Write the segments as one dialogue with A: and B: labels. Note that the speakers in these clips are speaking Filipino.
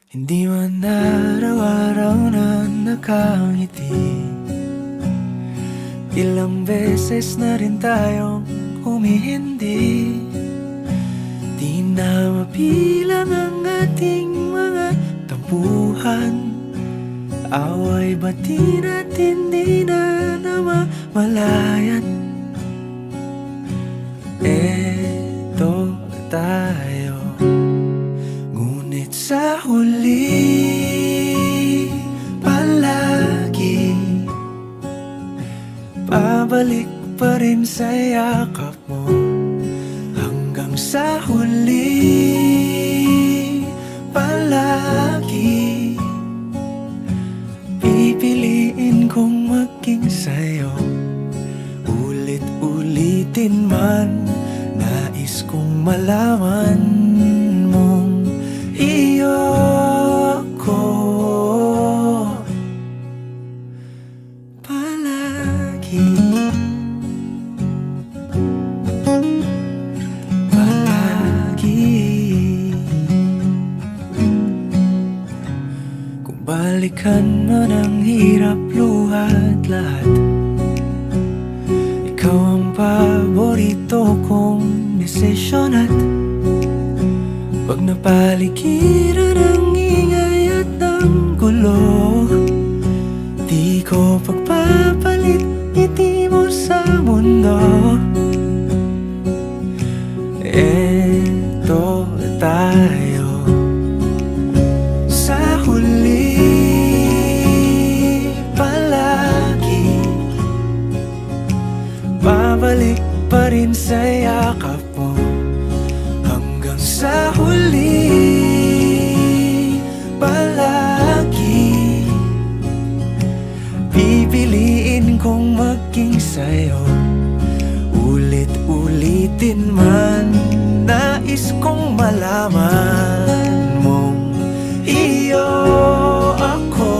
A: Hindi man araw-araw na nakangiti. Ilang beses na rin tayong humihindi. Di na mabilang ang ating mga tampuhan. Away bati natin di na namamalayan. Eto tayo, ngunit sa huli palagi pabalik pa rin sa yakap mo. Hanggang sa huli palagi pipiliin kong maging sa'yo. Ulit-ulitin man, nais kong malaman mong iyo ko palagi. Kung balikan man ang hirap, luhat lahat, ikaw ang paborito kong desisyon. At pag napaligiran ang ingay at ang gulo, di ko pagpapalit ngiti mo sa mundo. Eto tayo, sa huli palagi babalik pa rin sa yakap mo. Hanggang sa huli palagi pipiliin kong maging sa'yo. Ulit-ulitin man, nais kong malaman mong iyo ako.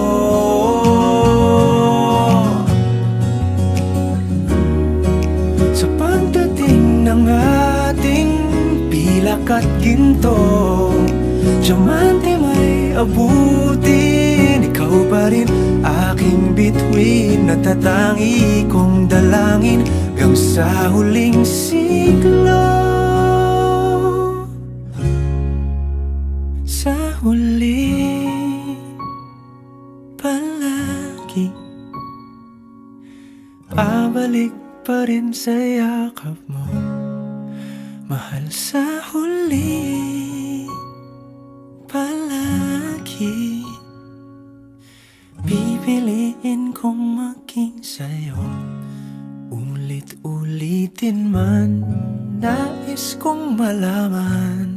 A: Sa pagdating ng ating pilak at ginto, diamante may abutin, ikaw pa rin aking bituin. Natatangi kong dalangin hanggang sa huling siglo. Sa huli palagi pabalik pa rin sa yakap mo, mahal. Sa huli palagi pipiliin kong maging sa'yo. Ulit-ulitin man, nais kong malaman